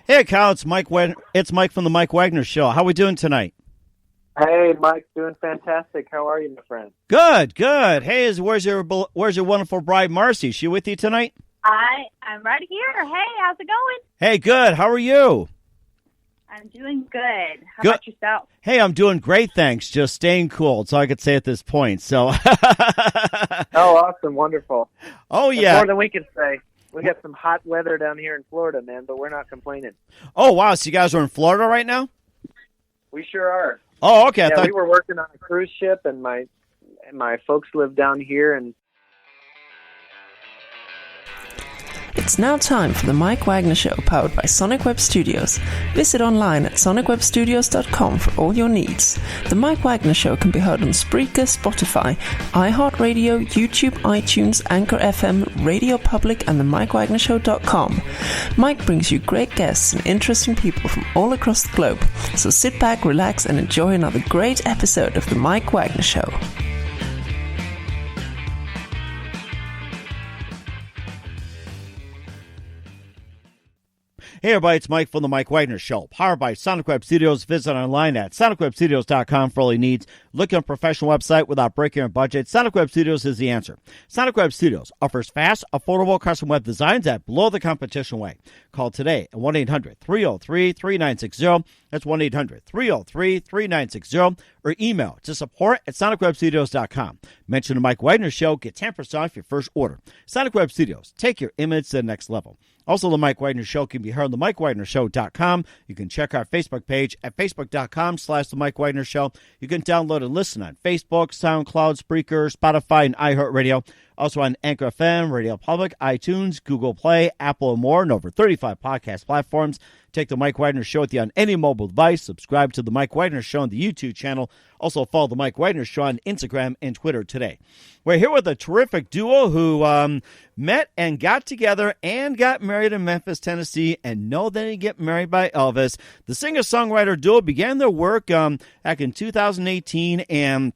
Hey, Kyle, it's Mike. It's Mike from the Mike Wagner Show. How we doing tonight? Hey, Mike, doing fantastic. How are you, my friend? Good, good. Hey, where's your wonderful bride, Marcy? She with you tonight? I'm right here. Hey, how's it going? Hey, good. How are you? I'm doing good. How about yourself? Hey, I'm doing great, thanks. Just staying cool. That's all I could say at this point. So. Oh, awesome, wonderful. Oh, That's yeah. more than we can say. We got some hot weather down here in Florida, man, but we're not complaining. Oh, wow. So you guys are in Florida right now? We sure are. Oh, okay. Yeah, we were working on a cruise ship, and my folks live down here, and It's now time for the Mike Wagner Show, powered by Sonic Web Studios. Visit online at sonicwebstudios.com for all your needs. The Mike Wagner Show can be heard on Spreaker, Spotify, iHeartRadio, YouTube, iTunes, Anchor FM, Radio Public, and the MikeWagnerShow.com. Mike brings you great guests and interesting people from all across the globe. So sit back, relax, and enjoy another great episode of the Mike Wagner Show. Hey, everybody, it's Mike from the Mike Wagner Show, powered by Sonic Web Studios. Visit online at sonicwebstudios.com for all your needs. Look at a professional website without breaking your budget. Sonic Web Studios is the answer. Sonic Web Studios offers fast, affordable custom web designs that blow the competition away. Call today at 1-800-303-3960. That's 1-800-303-3960. Or email to support@sonicwebstudios.com. Mention the Mike Wagner Show. Get 10% off your first order. Sonic Web Studios. Take your image to the next level. Also, the Mike Wagner Show can be heard on the MikeWagnerShow.com. You can check our Facebook page at Facebook.com/The Mike Wagner Show. You can download and listen on Facebook, SoundCloud, Spreaker, Spotify, and iHeartRadio. Also on Anchor FM, Radio Public, iTunes, Google Play, Apple, and more, and over 35 podcast platforms. Take the Mike Wagner Show with you on any mobile device. Subscribe to the Mike Wagner Show on the YouTube channel. Also follow the Mike Wagner Show on Instagram and Twitter today. We're here with a terrific duo who met and got together and got married in Memphis, Tennessee, and know they didn't get married by Elvis. The singer-songwriter duo began their work back in 2018, and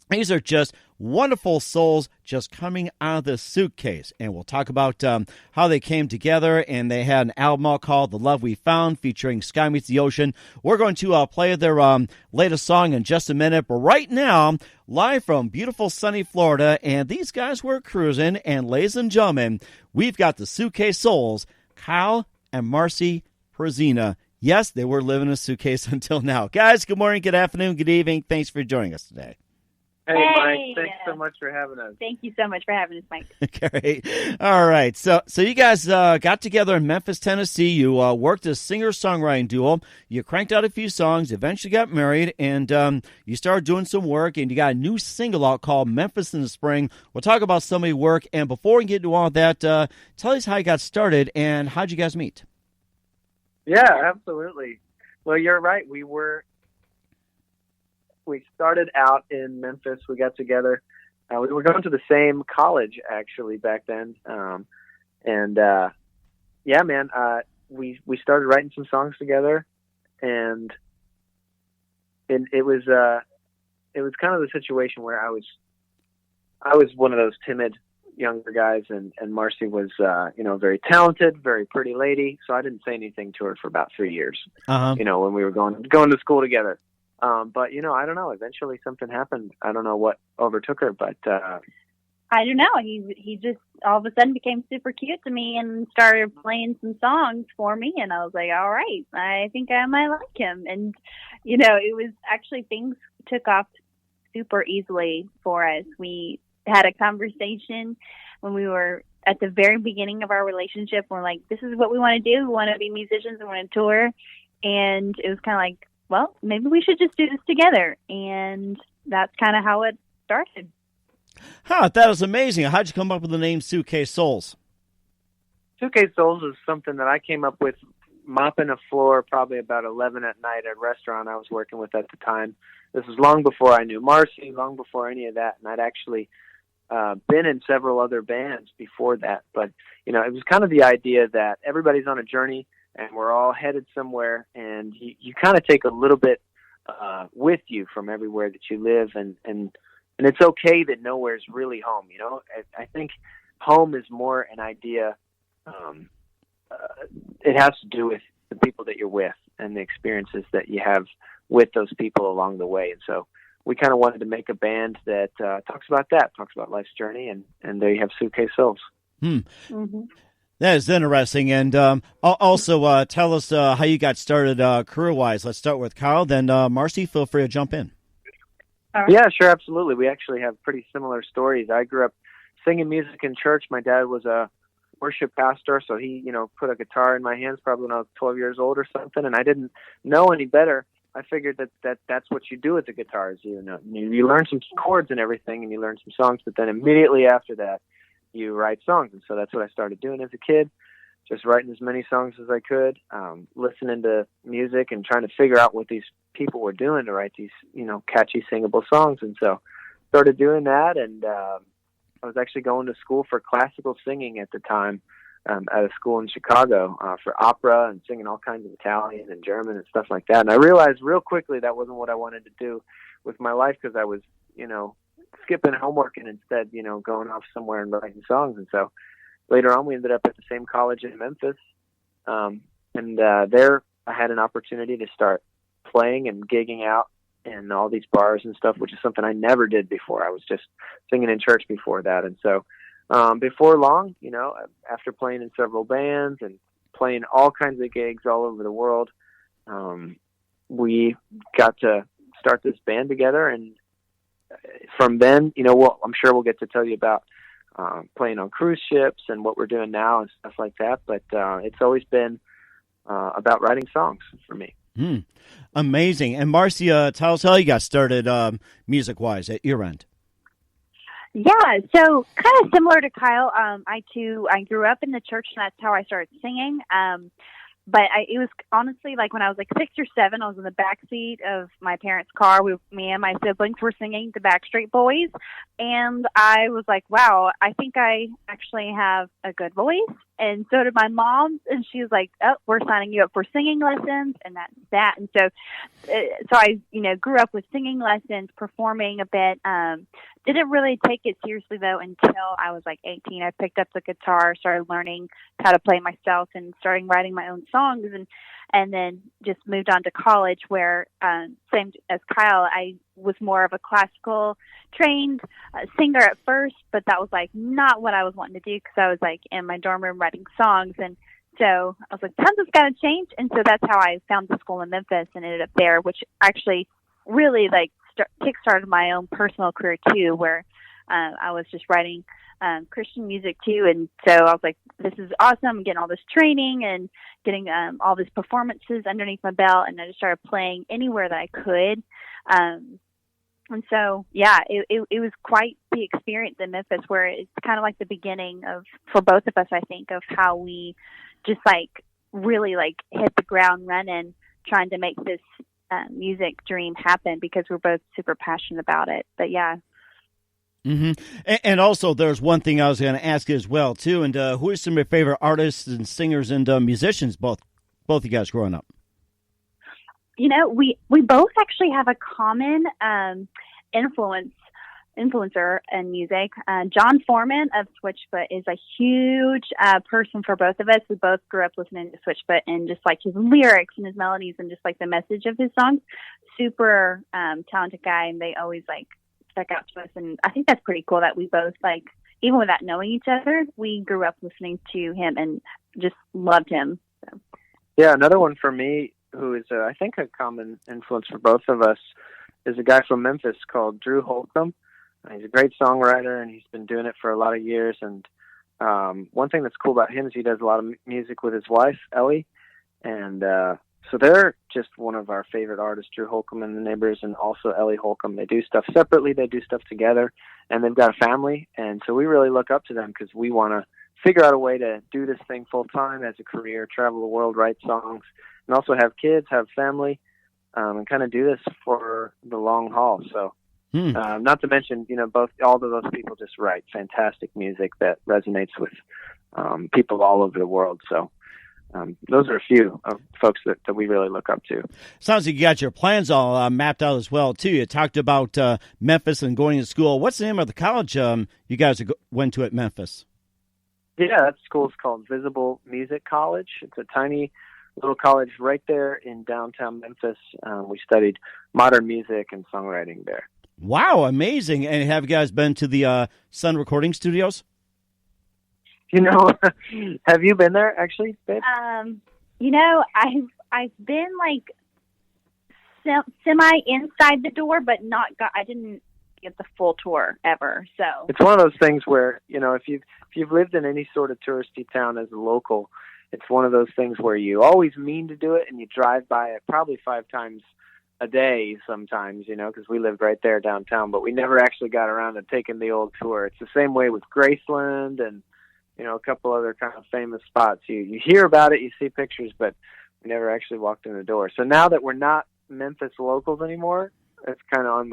these are just wonderful souls just coming out of the Suitcase. And we'll talk about how they came together, and they had an album out called The Love We Found featuring Sky Meets the Ocean. We're going to play their latest song in just a minute, but right now, live from beautiful sunny Florida, and these guys were cruising, and ladies and gentlemen, we've got the Suitcase Souls, Kyle and Marcy Perzina. Yes, they were living in a suitcase until now. Guys, good morning, good afternoon, good evening. Thanks for joining us today. Hey, Mike, thanks so much for having us. Thank you so much for having us, Mike. Great. All right. So you guys got together in Memphis, Tennessee. You worked as singer-songwriting duo. You cranked out a few songs, eventually got married, and you started doing some work, and you got a new single out called Memphis in the Spring. We'll talk about some of your work, and before we get into all that, tell us how you got started and how'd you guys meet? Yeah, absolutely. Well, you're right. We started out in Memphis. We got together. We were going to the same college, actually, back then. Yeah, man, we started writing some songs together, and it was kind of the situation where I was one of those timid younger guys, and Marcy was, very talented, very pretty lady. So I didn't say anything to her for about 3 years, when we were going to school together. But, I don't know. Eventually something happened. I don't know what overtook her, but... I don't know. He just all of a sudden became super cute to me and started playing some songs for me. And I was like, all right, I think I might like him. And, it was actually things took off super easily for us. We had a conversation when we were at the very beginning of our relationship. We're like, this is what we want to do. We want to be musicians. We want to tour. And it was kind of like, well, maybe we should just do this together. And that's kind of how it started. Huh, that was amazing. How'd you come up with the name Suitcase Souls? Suitcase Souls is something that I came up with mopping a floor probably about 11 at night at a restaurant I was working with at the time. This was long before I knew Marcy, long before any of that. And I'd actually been in several other bands before that. But, it was kind of the idea that everybody's on a journey and we're all headed somewhere, and you kind of take a little bit with you from everywhere that you live, and it's okay that nowhere's really home. I think home is more an idea. It has to do with the people that you're with and the experiences that you have with those people along the way. And so we kind of wanted to make a band that talks about life's journey, and there you have Suitcase Souls. Mm-hmm. That is interesting. And also tell us how you got started career-wise. Let's start with Kyle, then Marcy, feel free to jump in. Yeah, sure, absolutely. We actually have pretty similar stories. I grew up singing music in church. My dad was a worship pastor, so he, put a guitar in my hands probably when I was 12 years old or something, and I didn't know any better. I figured that's what you do with the guitar. Is you learn some chords and everything, and you learn some songs, but then immediately after that, you write songs. And so that's what I started doing as a kid, just writing as many songs as I could, listening to music and trying to figure out what these people were doing to write these, catchy, singable songs. And so started doing that, and I was actually going to school for classical singing at the time, at a school in Chicago for opera and singing all kinds of Italian and German and stuff like that. And I realized real quickly that wasn't what I wanted to do with my life, because I was, skipping homework and instead, going off somewhere and writing songs. And so later on, we ended up at the same college in Memphis. And there I had an opportunity to start playing and gigging out in all these bars and stuff, which is something I never did before. I was just singing in church before that. And so before long, after playing in several bands and playing all kinds of gigs all over the world, we got to start this band together. And from then, I'm sure we'll get to tell you about playing on cruise ships and what we're doing now and stuff like that. But it's always been about writing songs for me. Amazing. And Marcy, tell us how you got started music-wise at your end. Yeah, so kind of similar to Kyle, I grew up in the church, and that's how I started singing. But it was honestly like when I was like 6 or 7, I was in the back seat of my parents' car. Me and my siblings were singing the Backstreet Boys, and I was like, wow, I think I actually have a good voice. And so did my mom, and she was like, oh, we're signing you up for singing lessons, and that's that. And so I, grew up with singing lessons, performing a bit. Didn't really take it seriously, though, until I was like 18. I picked up the guitar, started learning how to play myself, and starting writing my own songs, and then just moved on to college where, same as Kyle, I was more of a classical trained singer at first, but that was like not what I was wanting to do, because I was like in my dorm room writing songs. And so I was like, times has got to change. And so that's how I found the school in Memphis and ended up there, which actually really like kickstarted my own personal career too, where I was just writing Christian music too. And so I was like, this is awesome. I'm getting all this training and getting all these performances underneath my belt. And I just started playing anywhere that I could. And so, yeah, it was quite the experience in Memphis, where it's kind of like the beginning for both of us, I think, of how we just like really like hit the ground running, trying to make this music dream happen, because we're both super passionate about it. But yeah. Mm-hmm. And also, there's one thing I was going to ask you as well, too. And who are some of your favorite artists and singers and musicians, both of you guys growing up? We both actually have a common influencer in music. John Foreman of Switchfoot is a huge person for both of us. We both grew up listening to Switchfoot, and just like his lyrics and his melodies and just like the message of his songs. Super talented guy, and they always like stuck out to us. And I think that's pretty cool that we both, like, even without knowing each other, we grew up listening to him and just loved him. So. Yeah, another one for me, who is, I think, a common influence for both of us, is a guy from Memphis called Drew Holcomb. He's a great songwriter, and he's been doing it for a lot of years. And one thing that's cool about him is he does a lot of music with his wife, Ellie. And so they're just one of our favorite artists, Drew Holcomb and the Neighbors, and also Ellie Holcomb. They do stuff separately, they do stuff together, and they've got a family. And so we really look up to them, because we want to figure out a way to do this thing full-time as a career, travel the world, write songs, and also have kids, have family, and kind of do this for the long haul. So, not to mention, all of those people just write fantastic music that resonates with people all over the world. So, those are a few of folks that we really look up to. Sounds like you got your plans all mapped out as well, too. You talked about Memphis and going to school. What's the name of the college you guys went to at Memphis? Yeah, that school is called Visible Music College. It's a tiny little college right there in downtown Memphis. We studied modern music and songwriting there. Wow, amazing. And have you guys been to the Sun Recording Studios? Have you been there actually, babe? I've been like semi inside the door, but I didn't get the full tour ever. So it's one of those things where, if you've lived in any sort of touristy town as a local, it's one of those things where you always mean to do it and you drive by it probably 5 times a day sometimes, because we lived right there downtown, but we never actually got around to taking the old tour. It's the same way with Graceland and, a couple other kind of famous spots. You hear about it, you see pictures, but we never actually walked in the door. So now that we're not Memphis locals anymore, it's kind of on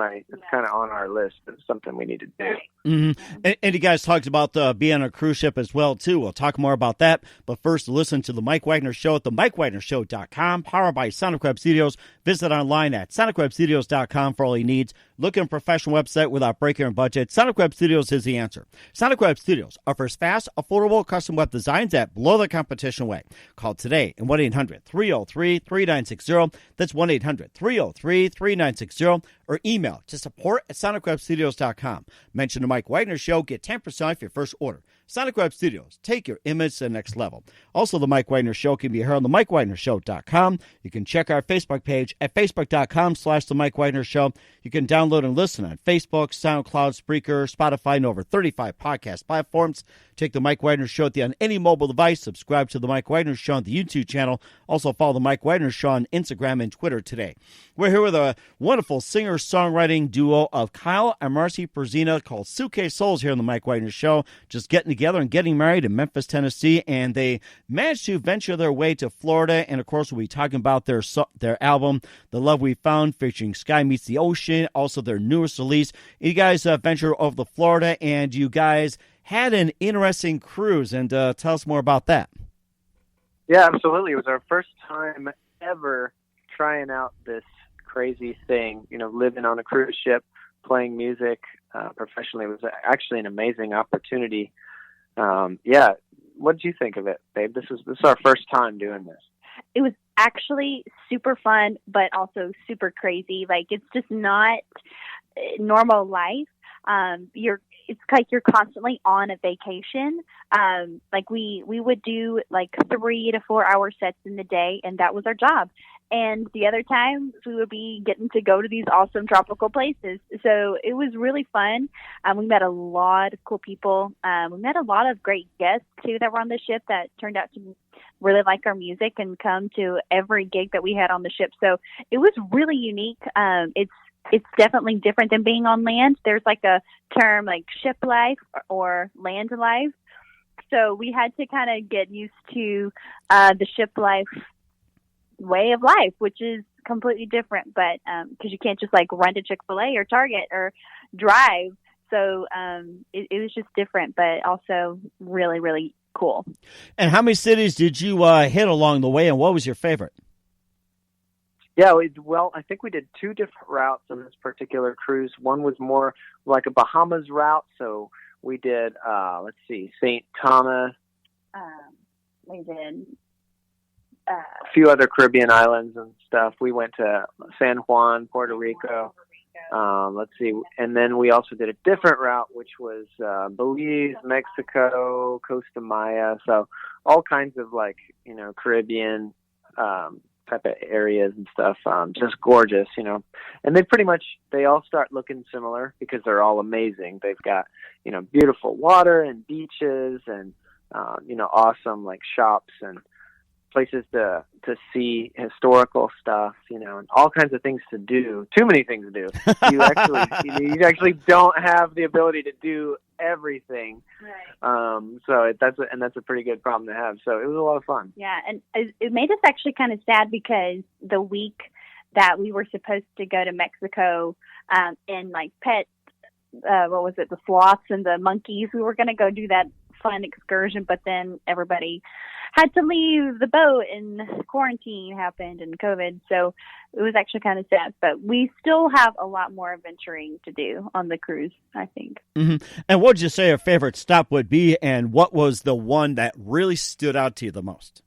our list. It's something we need to do. Mm-hmm. And you guys talked about being on a cruise ship as well, too. We'll talk more about that. But first, listen to The Mike Wagner Show at themikewagnershow.com, powered by Sonic Web Studios. Visit online at sonicwebstudios.com for all your needs. Looking for a professional website without breaking your budget? Sonic Web Studios is the answer. Sonic Web Studios offers fast, affordable custom web designs that blow the competition away. Call today at 1-800-303-3960. That's 1-800-303-3960. Or email to support@sonicwebstudios.com. Mention the Mike Wagner Show. Get 10% off your first order. Sonic Web Studios. Take your image to the next level. Also, the Mike Wagner Show can be heard on themikewagnershow.com. You can check our Facebook page at facebook.com/The Mike Wagner Show. You can download and listen on Facebook, SoundCloud, Spreaker, Spotify, and over 35 podcast platforms. Take the Mike Wagner Show on any mobile device. Subscribe to the Mike Wagner Show on the YouTube channel. Also follow the Mike Wagner Show on Instagram and Twitter today. We're here with a wonderful singer-songwriting duo of Kyle and Marcy Perzina called Suitcase Souls here on the Mike Wagner Show. Just getting together and getting married in Memphis, Tennessee, and they managed to venture their way to Florida. And of course, we'll be talking about their album, The Love We Found, featuring Sky Meets the Ocean, also their newest release. You guys ventured over to Florida, and you guys had an interesting cruise, and tell us more about that. Yeah, absolutely. It was our first time ever trying out this crazy thing, living on a cruise ship, playing music professionally. It was actually an amazing opportunity. What did you think of it, babe? This is our first time doing this. It was actually super fun, but also super crazy. Like, it's just not normal life. It's like you're constantly on a vacation. Like we would do like 3 to 4 hour sets in the day, and that was our job. And the other times we would be getting to go to these awesome tropical places. So it was really fun. We met a lot of cool people. We met a lot of great guests too that were on the ship that turned out to really like our music and come to every gig that we had on the ship. So it was really unique. It's definitely different than being on land. There's like a term like ship life or land life. So we had to kind of get used to the ship life way of life, which is completely different. But because you can't just like run to Chick-fil-A or Target or drive. So it was just different, but also really, really cool. And how many cities did you hit along the way, and what was your favorite? Yeah, I think we did 2 different routes on this particular cruise. One was more like a Bahamas route, so we did, St. Thomas. We did a few other Caribbean islands and stuff. We went to San Juan, Puerto Rico. And then we also did a different route, which was Belize, Mexico, Costa Maya. So all kinds of Caribbean type of areas and stuff. Just gorgeous, and they all start looking similar because they're all amazing. They've got, beautiful water and beaches and, awesome shops and places to see historical stuff, and all kinds of things to do. Too many things to do. You actually don't have the ability to do everything. Right. So that's a pretty good problem to have. So it was a lot of fun. Yeah, and it made us actually kind of sad because the week that we were supposed to go to Mexico and pet, the sloths and the monkeys, we were going to go do that fun excursion, but then everybody had to leave the boat and quarantine happened and COVID. So it was actually kind of sad, but we still have a lot more adventuring to do on the cruise, I think. Mm-hmm. And what would you say your favorite stop would be, and what was the one that really stood out to you the most?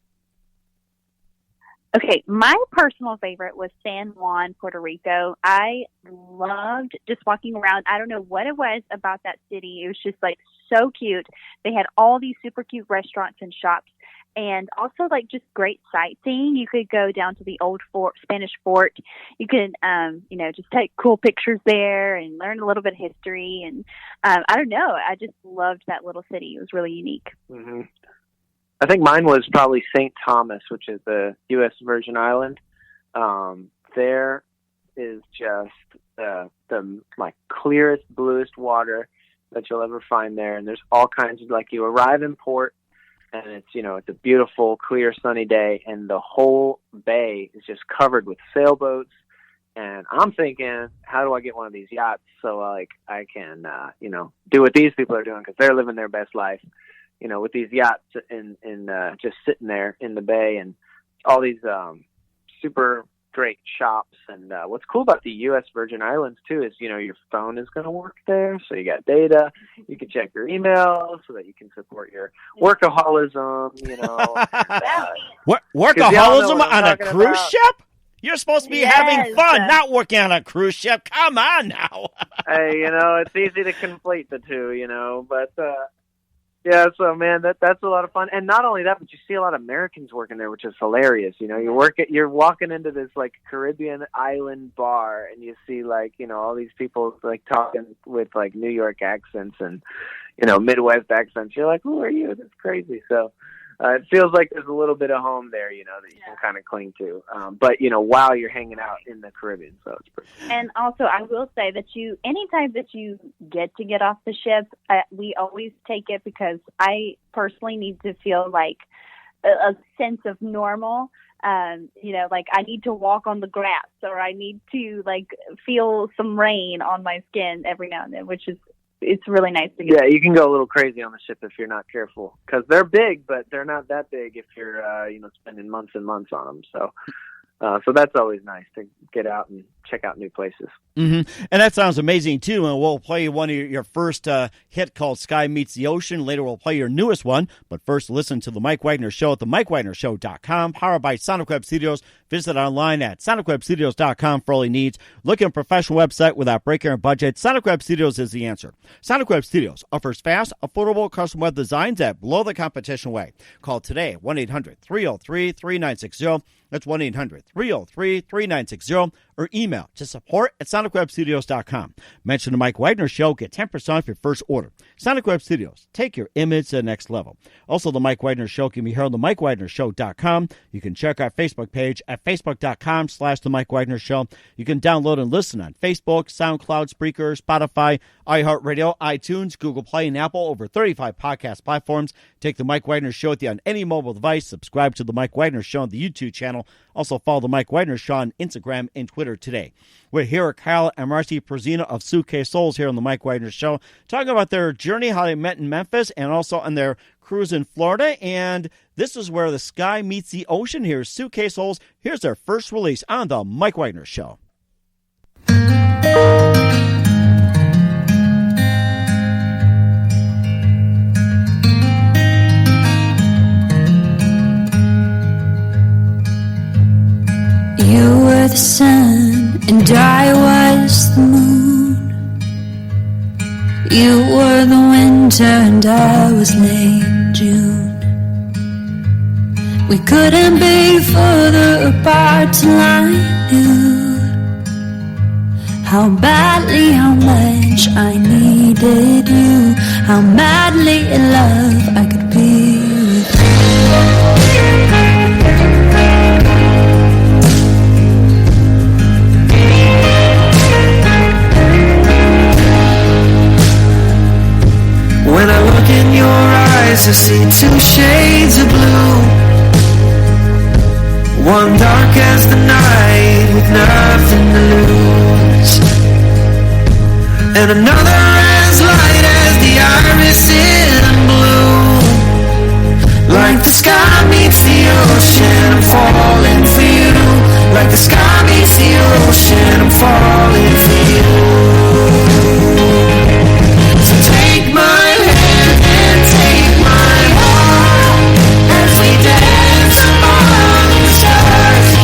Okay, my personal favorite was San Juan, Puerto Rico. I loved just walking around. I don't know what it was about that city. It was just like so cute. They had all these super cute restaurants and shops, and also like just great sightseeing. You could go down to the old Spanish fort. You could, just take cool pictures there and learn a little bit of history. And I don't know, I just loved that little city. It was really unique. Mm-hmm. I think mine was probably St. Thomas, which is the U.S. Virgin Island. There is just the clearest, bluest water that you'll ever find there. And there's all kinds of, like, you arrive in port, and it's a beautiful, clear, sunny day, and the whole bay is just covered with sailboats. And I'm thinking, how do I get one of these yachts so I can do what these people are doing, because they're living their best life. With these yachts and just sitting there in the bay, and all these super great shops. And what's cool about the U.S. Virgin Islands too is your phone is going to work there, so you got data. You can check your email so that you can support your workaholism. Workaholism on a cruise ship? You're supposed to be having fun, not working on a cruise ship. Come on now. Hey, it's easy to conflate the two, but. Yeah, so man, that's a lot of fun, and not only that, but you see a lot of Americans working there, which is hilarious. You're walking into this like Caribbean island bar, and you see all these people like talking with like New York accents and Midwest accents. You're like, who are you? That's crazy. So it feels like there's a little bit of home there, that you can kind of cling to. But while you're hanging out in the Caribbean, so it's pretty. And also, I will say that anytime that you get off the ship, we always take it, because I personally need to feel like a sense of normal. Like I need to walk on the grass, or I need to like feel some rain on my skin every now and then, it's really nice to get. Yeah, you can go a little crazy on the ship if you're not careful, because they're big, but they're not that big if you're spending months and months on them. So that's always nice to get out and check out new places. Mm-hmm. And that sounds amazing, too. And we'll play one of your first hit called Sky Meets the Ocean. Later, we'll play your newest one. But first, listen to The Mike Wagner Show at themikewagnershow.com, powered by Sonic Web Studios. Visit online at sonicwebstudios.com for all your needs. Look at a professional website without breaking your budget. Sonic Web Studios is the answer. Sonic Web Studios offers fast, affordable custom web designs that blow the competition away. Call today, 1-800-303-3960. That's 1-800-303-3960. Or email to support@sonicwebstudios.com. Mention the Mike Wagner Show. Get 10% off your first order. Sonic Web Studios. Take your image to the next level. Also, the Mike Wagner Show can be heard on the MikeWagnerShow.com. You can check our Facebook page at Facebook.com/The Mike Wagner Show. You can download and listen on Facebook, SoundCloud, Spreaker, Spotify, iHeartRadio, iTunes, Google Play, and Apple. Over 35 podcast platforms. Take the Mike Wagner Show with you on any mobile device. Subscribe to the Mike Wagner Show on the YouTube channel. Also, follow the Mike Wagner Show on Instagram and Twitter today. We're here at Kyle and Marcy Prezina of Suitcase Souls here on the Mike Wagner Show, talking about their journey, how they met in Memphis, and also on their cruise in Florida. And this is where the sky meets the ocean. Here's Suitcase Souls. Here's their first release on the Mike Wagner Show. You were the sun and I was the moon. You were the winter and I was late June. We couldn't be further apart till I knew how badly, how much I needed you, how madly in love I could be with you. When I look in your eyes, I see two shades of blue. One dark as the night with nothing to lose, and another as light as the iris in blue. Like the sky meets the ocean, I'm falling for you. Like the sky meets the ocean, I'm falling for you. So take my hand and take my heart as we dance among the stars.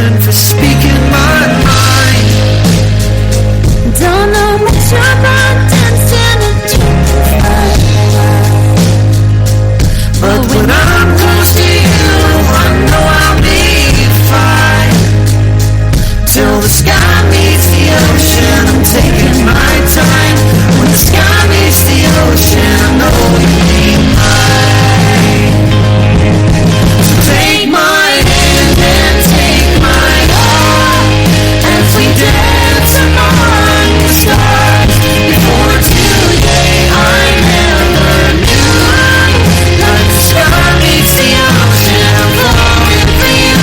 reason for speaking my mind. Don't know what you're dancing into, but when I'm close to you, I know I'll be fine. Till the sky meets the ocean, I'm taking my time. When the sky meets the ocean, I know you'll be mine. So take my hand and take my heart as we dance among the stars. Before today, I never knew. Like the sky meets the ocean, I'm falling for you.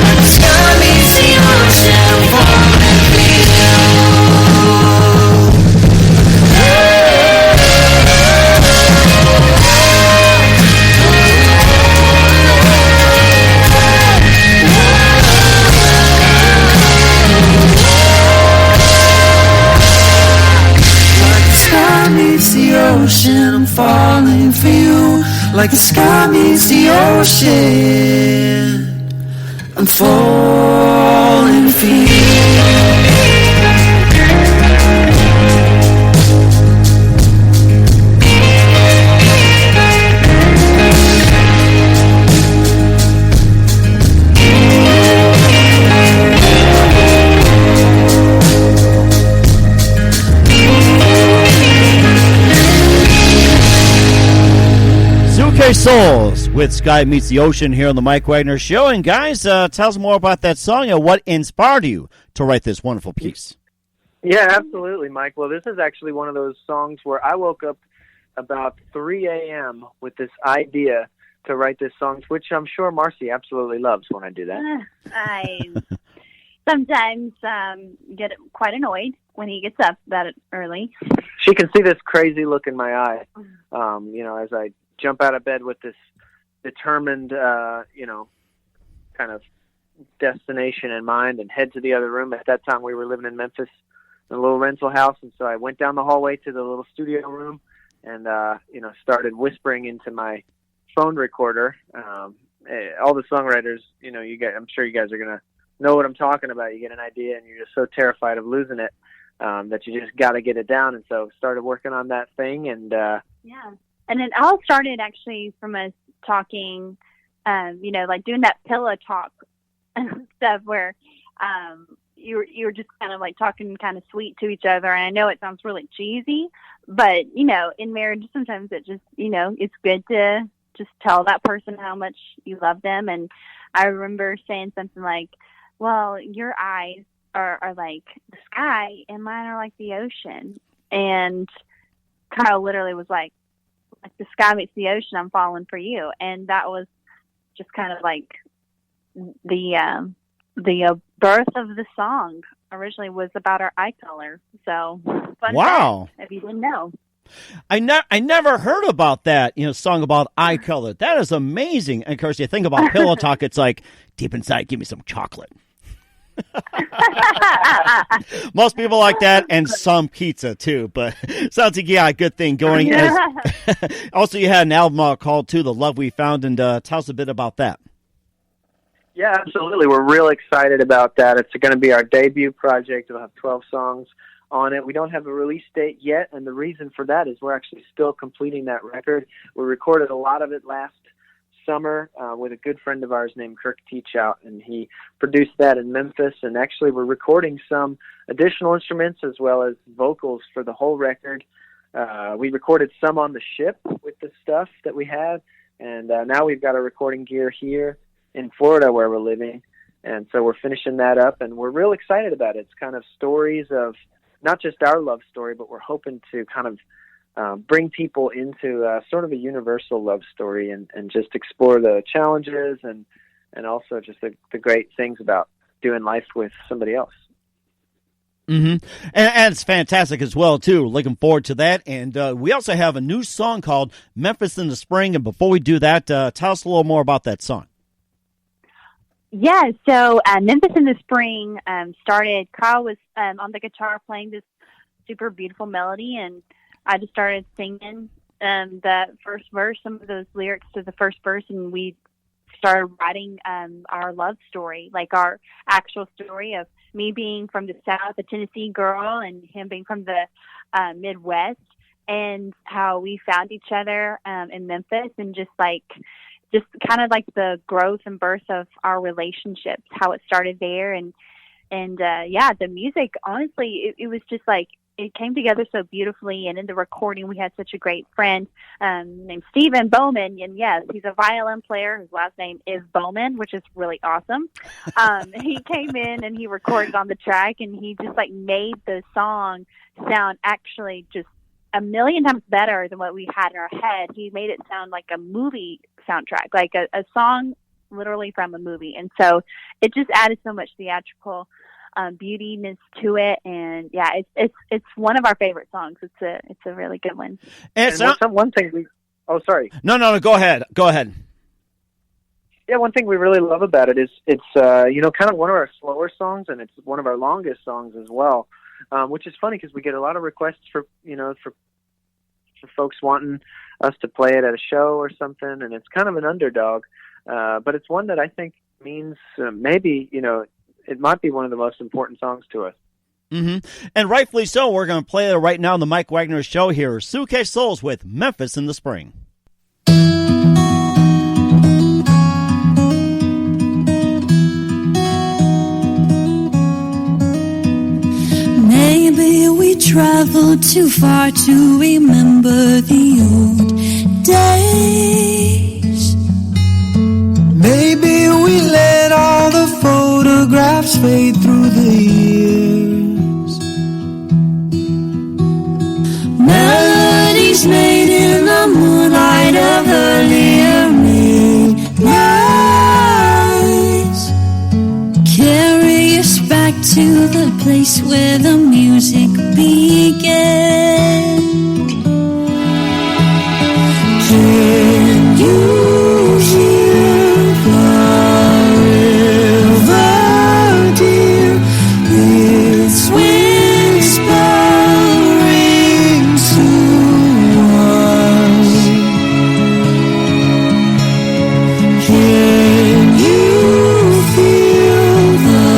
Like the sky meets the ocean, I'm falling for you. Meets the ocean, I'm falling for you. Like the sky meets the ocean, I'm falling for you. Suitcase Souls with Sky Meets the Ocean here on the Mike Wagner Show. And guys, tell us more about that song and what inspired you to write this wonderful piece. Yeah, absolutely, Mike. Well, this is actually one of those songs where I woke up about 3 a.m. with this idea to write this song, which I'm sure Marcy absolutely loves when I do that. I sometimes get quite annoyed when he gets up that early. She can see this crazy look in my eye, as I jump out of bed with this determined, kind of destination in mind and head to the other room. At that time, we were living in Memphis in a little rental house, and so I went down the hallway to the little studio room and, started whispering into my phone recorder. All the songwriters, I'm sure you guys are going to know what I'm talking about. You get an idea, and you're just so terrified of losing it that you just got to get it down. And so started working on that thing, and yeah. And it all started actually from us talking, like doing that pillow talk stuff where you were just kind of like talking kind of sweet to each other. And I know it sounds really cheesy, but, in marriage, sometimes it just, it's good to just tell that person how much you love them. And I remember saying something like, well, your eyes are like the sky and mine are like the ocean. And Kyle literally was like the sky meets the ocean, I'm falling for you. And that was just kind of like the birth of the song. Originally was about our eye color. So fun wow, fact, if you didn't know. I never heard about that, song about eye color. That is amazing. And of course, you think about pillow talk, it's like, deep inside, give me some chocolate. Most people like that, and some pizza too. But sounds like you got a good thing going. Also, you had an album called "To the Love We Found," and tell us a bit about that. Yeah, absolutely. We're real excited about that. It's going to be our debut project. It'll have 12 songs on it. We don't have a release date yet, and the reason for that is we're actually still completing that record. We recorded a lot of it last summer with a good friend of ours named Kirk Teachout, and he produced that in Memphis. And actually, we're recording some additional instruments as well as vocals for the whole record. We recorded some on the ship with the stuff that we had, and now we've got our recording gear here in Florida where we're living. And so we're finishing that up, and we're real excited about it. It's kind of stories of not just our love story, but we're hoping to kind of bring people into sort of a universal love story and just explore the challenges and also just the great things about doing life with somebody else. Mm-hmm. And it's fantastic as well, too. Looking forward to that. And we also have a new song called Memphis in the Spring. And before we do that, tell us a little more about that song. Yeah, so Memphis in the Spring started, Kyle was on the guitar playing this super beautiful melody, and I just started singing the first verse, some of those lyrics to the first verse, and we started writing our love story, like our actual story of me being from the South, a Tennessee girl, and him being from the Midwest, and how we found each other in Memphis, and just kind of like the growth and birth of our relationships, how it started there. And the music, honestly, it was just like, it came together so beautifully. And in the recording, we had such a great friend named Stephen Bowman. And yes, he's a violin player. His last name is Bowman, which is really awesome. He came in and he recorded on the track, and he just like made the song sound actually just a million times better than what we had in our head. He made it sound like a movie soundtrack, like a song literally from a movie. And so it just added so much theatrical beautiness to it. And yeah, it's one of our favorite songs. It's a really good one. And one thing sorry. No, go ahead. Yeah, one thing we really love about it is it's kind of one of our slower songs, and it's one of our longest songs as well. Which is funny because we get a lot of requests for folks wanting us to play it at a show or something, and it's kind of an underdog, but it's one that I think means maybe it might be one of the most important songs to us. Mm-hmm. And rightfully so. We're going to play it right now on the Mike Wagner Show here. Suitcase Souls with Memphis in the Spring. Maybe we traveled too far to remember the old days. Maybe we let all the photographs fade through the years. Melodies made in the moonlight of earlier midnights carry us back to the place where the music began. Can you hear the river, dear? Its whispering to us. Can you feel the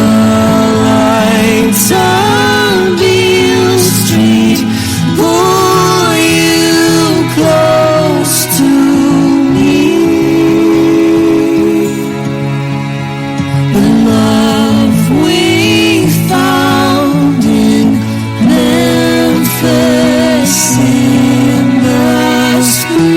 lights on Beale Street pull you close to me? The love we found in Memphis in the spring.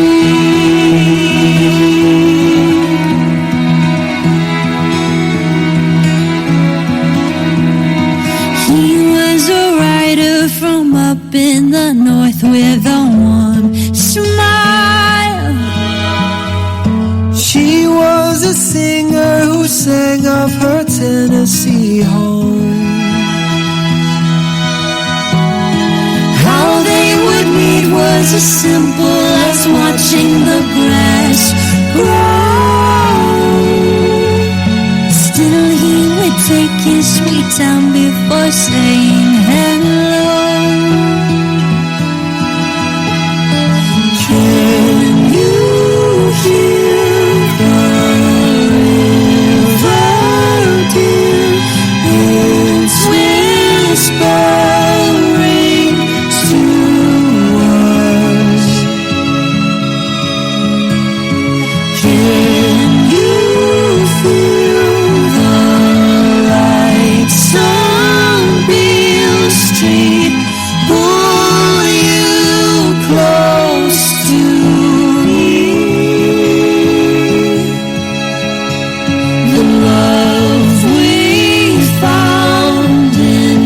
He was a writer from up in the north with a warm smile. She was a singer who sang of her Tennessee home. How they would meet was as simple as watching the grass grow. Still he would take his sweet time before saying hello. Can you hear the river, dear? Its whispering to us. Can you feel the lights on Beale Street pull you close to me? The love we found in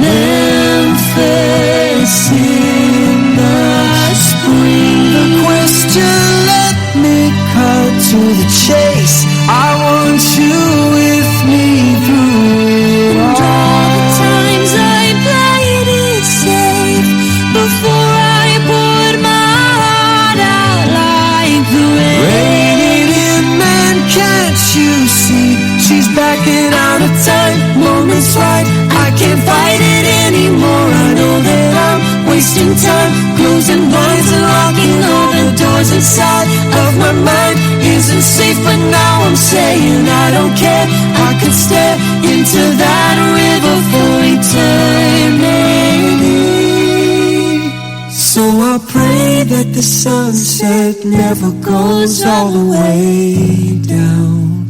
Memphis in the spring. The question, let me cut to the chase. I want you with me through it And all the all. times I played it safe before I poured my heart out like the rain. Raining in, man, can't you see? She's backing out of time, moments right. I can't fight it anymore. I know that I'm wasting time, closing blinds and locking all the doors inside of my mind. Isn't safe, but now I'm I'm saying I don't care. I could stare into that river for eternity. So I pray that the sunset never goes all the way down,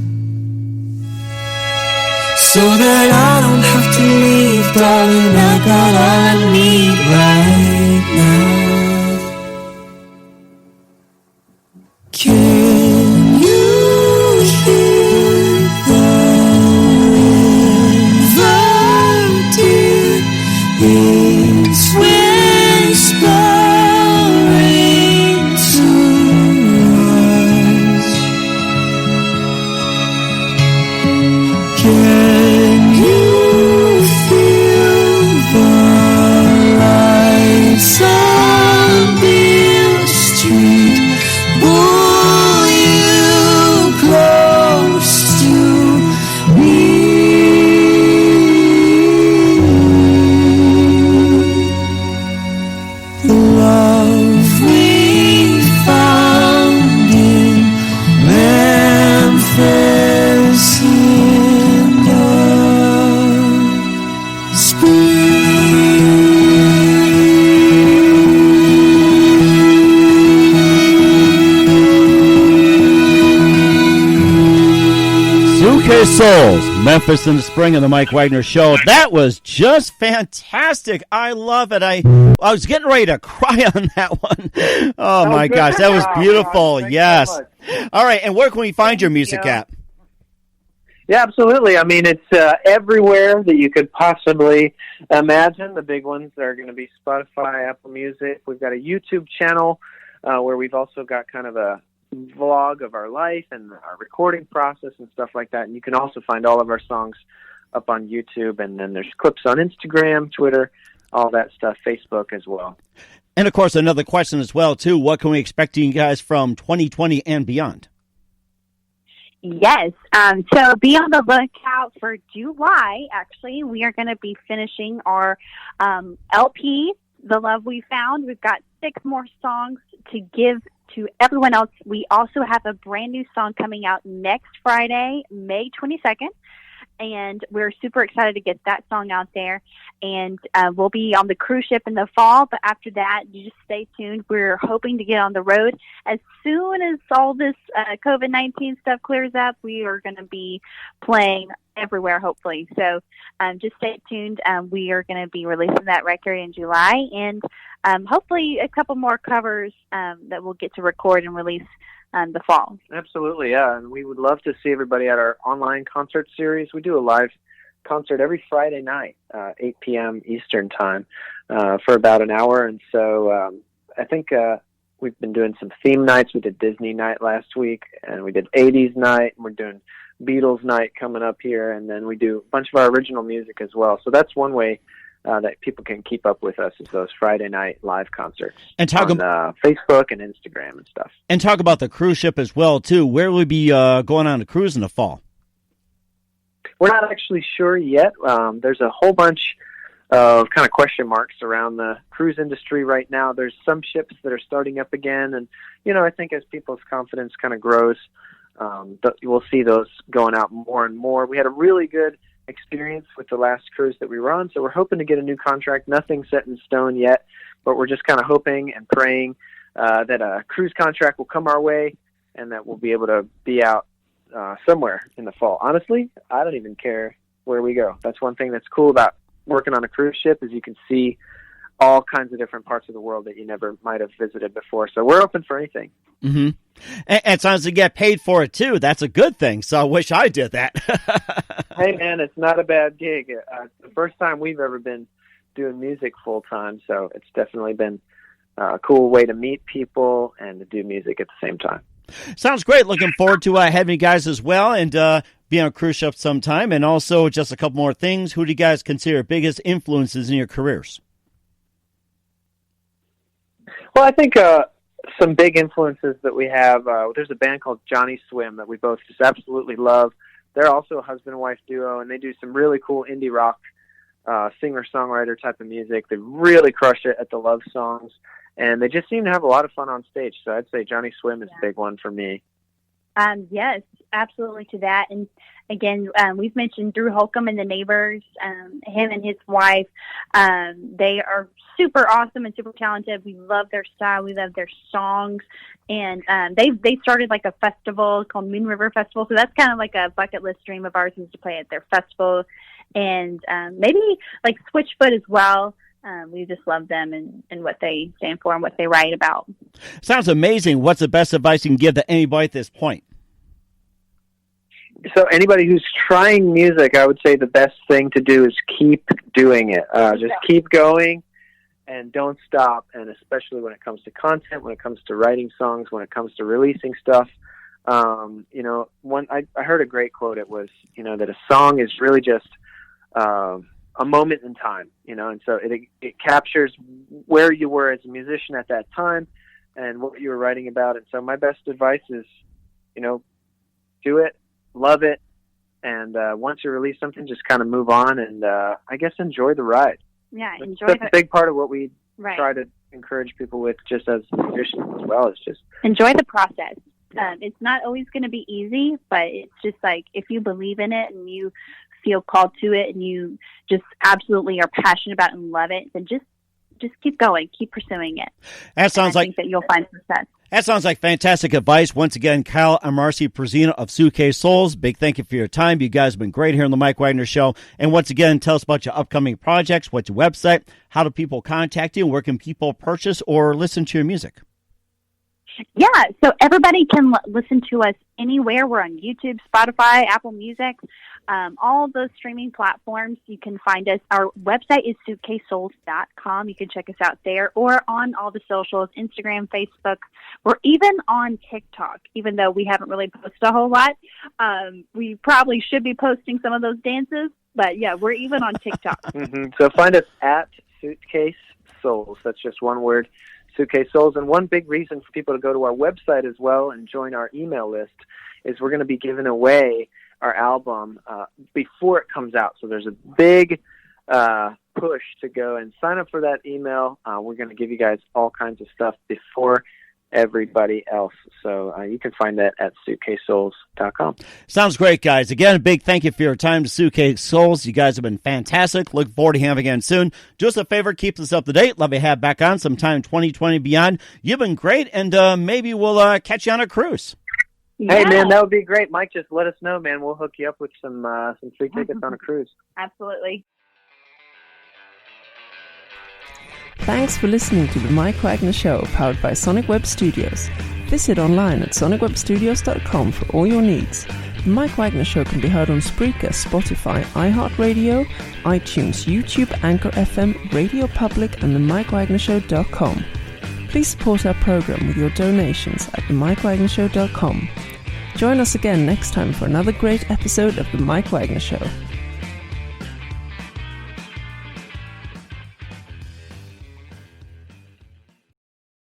so that I don't have to leave, darling. I got all I need right now. Can you hear the river, dear? It's whispering to us. Can you feel the lights on Beale Street? Pull you close to me. The love we found in Memphis in the Suitcase Souls, Memphis in the Spring of the Mike Wagner Show. That was just fantastic. I love it. I was getting ready to cry on that one. Oh, my gosh. That was beautiful. Yes. All right. And where can we find your music at? Yeah, absolutely. I mean, it's everywhere that you could possibly imagine. The big ones are going to be Spotify, Apple Music. We've got a YouTube channel where we've also got kind of a vlog of our life and our recording process and stuff like that. And you can also find all of our songs up on YouTube. And then there's clips on Instagram, Twitter, all that stuff, Facebook as well. And, of course, another question as well, too. What can we expect to you guys from 2020 and beyond? Yes. So be on the lookout for July. Actually, we are going to be finishing our LP, The Love We Found. We've got 6 more songs to give to everyone else. We also have a brand new song coming out next Friday, May 22nd. And we're super excited to get that song out there. And we'll be on the cruise ship in the fall. But after that, you just stay tuned. We're hoping to get on the road. As soon as all this COVID-19 stuff clears up, we are going to be playing everywhere, hopefully. So just stay tuned. We are going to be releasing that record in July. And hopefully a couple more covers that we'll get to record and release the fall. Absolutely, yeah. And we would love to see everybody at our online concert series. We do a live concert every Friday night, 8 p.m. Eastern time, for about an hour. And so I think we've been doing some theme nights. We did Disney night last week, and we did 80s night, and we're doing Beatles night coming up here, and then we do a bunch of our original music as well. So that's one way that people can keep up with us, is those Friday night live concerts and talk on Facebook and Instagram and stuff. And talk about the cruise ship as well, too. Where will we be going on a cruise in the fall? We're not actually sure yet. There's a whole bunch of kind of question marks around the cruise industry right now. There's some ships that are starting up again, and I think as people's confidence kind of grows, we'll see those going out more and more. We had a really good experience with the last cruise that we were on, so we're hoping to get a new contract. Nothing set in stone yet, but we're just kind of hoping and praying that a cruise contract will come our way and that we'll be able to be out somewhere in the fall. Honestly, I don't even care where we go. That's one thing that's cool about working on a cruise ship, is you can see all kinds of different parts of the world that you never might have visited before. So we're open for anything. Mm-hmm. And as long as you get paid for it, too, that's a good thing. So I wish I did that. Hey, man, it's not a bad gig. It's the first time we've ever been doing music full time. So it's definitely been a cool way to meet people and to do music at the same time. Sounds great. Looking forward to having you guys as well, and be on a cruise ship sometime. And also, just a couple more things. Who do you guys consider biggest influences in your careers? Well, I think some big influences that we have, there's a band called Johnny Swim that we both just absolutely love. They're also a husband and wife duo, and they do some really cool indie rock singer-songwriter type of music. They really crush it at the love songs, and they just seem to have a lot of fun on stage. So I'd say Johnny Swim is a big one for me. Yes, absolutely to that. And again, we've mentioned Drew Holcomb and the Neighbors, him and his wife. They are super awesome and super talented. We love their style. We love their songs. And they started like a festival called Moon River Festival. So that's kind of like a bucket list dream of ours, is to play at their festival. And maybe like Switchfoot as well. We just love them and what they stand for and what they write about. Sounds amazing. What's the best advice you can give to anybody at this point? So anybody who's trying music, I would say the best thing to do is keep doing it. Just keep going and don't stop. And especially when it comes to content, when it comes to writing songs, when it comes to releasing stuff. You know, I heard a great quote. It was, you know, that a song is really just a moment in time, you know, and so it captures where you were as a musician at that time and what you were writing about. And so my best advice is, you know, do it, love it, and once you release something, just kind of move on and I guess enjoy the ride. Yeah, That's a big part of what we right. try to encourage people with, just as musicians as well. It's just enjoy the process. It's not always going to be easy, but it's just like if you believe in it and you feel called to it and you just absolutely are passionate about it and love it, then just keep going, keep pursuing it. That sounds I think that you'll find success. That sounds like fantastic advice. Once again, Kyle and Marcy Prezina of Suitcase Souls, big thank you for your time. You guys have been great here on the Mike Wagner Show. And once again, tell us about your upcoming projects, what's your website, how do people contact you, and where can people purchase or listen to your music? Yeah, so everybody can listen to us anywhere. We're on YouTube, Spotify, Apple Music, all those streaming platforms. You can find us. Our website is suitcasesouls.com. You can check us out there or on all the socials, Instagram, Facebook. We're even on TikTok, even though we haven't really posted a whole lot. We probably should be posting some of those dances, but yeah, we're even on TikTok. So find us at Suitcase Souls. That's just one word. Suitcase Souls. And one big reason for people to go to our website as well and join our email list is we're going to be giving away our album before it comes out. So there's a big push to go and sign up for that email. We're going to give you guys all kinds of stuff before everybody else. So you can find that at suitcasesouls.com. Sounds great, guys. Again, a big thank you for your time to Suitcase Souls. You guys have been fantastic. Look forward to having you again soon. Do us a favor, keep us up to date. Love to have back on sometime 2020 beyond. You've been great, and maybe we'll catch you on a cruise. Hey, man, that would be great. Mike, just let us know, man. We'll hook you up with some free tickets on a cruise. Absolutely. Thanks for listening to the Mike Wagner Show, powered by Sonic Web Studios. Visit online at sonicwebstudios.com for all your needs. The Mike Wagner Show can be heard on Spreaker, Spotify, iHeartRadio, iTunes, YouTube, Anchor FM, Radio Public, and themikewagnershow.com. Please support our program with your donations at themikewagnershow.com. Join us again next time for another great episode of The Mike Wagner Show.